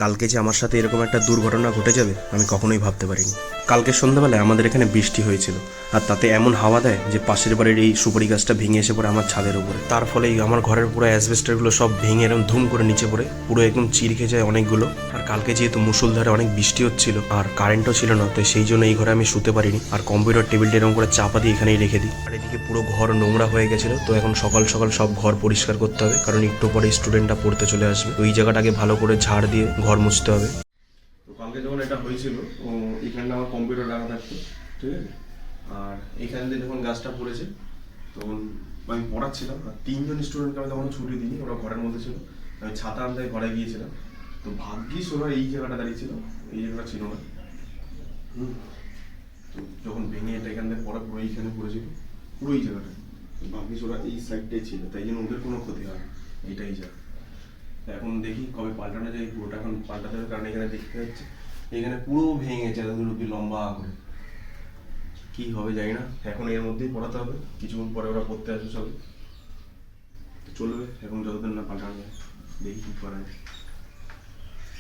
কালকে যে আমার সাথে এরকম একটা দুর্ঘটনা ঘটে যাবে আমি কখনোই ভাবতে পারিনি। কালকে সন্ধ্যাবেলায় আমাদের এখানে বৃষ্টি হয়েছিল, আর তাতে এমন হাওয়া দেয় যে পাশের বাড়ির এই সুপারি গাছটা ভেঙে এসে পড়ে আমার ছাদের উপরে। তার ফলে আমার ঘরের পুরো অ্যাসবেস্টারগুলো সব ভেঙে এরকম ধুম করে নিচে পড়ে পুরো একদম চির খেয়ে যায় অনেকগুলো। আর কালকে যেহেতু মুষলধারে অনেক বৃষ্টি হচ্ছিল আর কারেন্টও ছিল না, তো সেই জন্য এই ঘরে আমি শুতে পারিনি। আর কম্পিউটার টেবিলটা এরকম করে চাপা দিয়ে এখানেই রেখে দিই। আর এদিকে পুরো ঘর নোংরা হয়ে গেছিলো, তো এখন সকাল সকাল সব ঘর পরিষ্কার করতে হবে, কারণ একটু পরে স্টুডেন্টরা পড়তে চলে আসবে। তো এই জায়গাটাকে ভালো করে ঝাড় দিয়ে ঘর মুছতে হবে। তো কালকে যখন এটা হয়েছিল, এখানটা আমার কম্পিউটার রাখা থাকতো, ঠিক আছে। আর এখান দিয়ে যখন গাছটা পড়েছে তখন আমি পড়াচ্ছিলাম, আর 3জন স্টুডেন্টকে আমি তখন ছুটি দিইনি, ওরা ঘরের মধ্যে ছিল। আমি ছাতা আনতে ঘরে গিয়েছিলাম, তো ভাগ্যিস ওরা এই জায়গাটা দাঁড়িয়েছিল, এই জায়গাটা ছিল না। তো যখন ভেঙে এটা এখান থেকে পড়া পুরো এইখানে পড়েছিল, পুরো এই জায়গাটা, ভাগ্যিস ওরা এই সাইডটাই ছিল, তাই জন্য ওদের কোনো ক্ষতি হয় না। এইটাই জায়গা। এখন দেখি কবে পাল্টানো যায়, পুরোটা এখন পাল্টাতে হবে, কারণ এখানে দেখতে যাচ্ছে এখানে পুরো ভেঙে গেছে এতগুলো কি লম্বা করে। কি হবে জানি না, এখন এর মধ্যেই পড়াতে হবে, কিছুক্ষণ পরে ওরা পড়তে আসবে সবাই, চলবে এখন যতদিন না পাল্টানো যায়। দেখি কি করা যায়।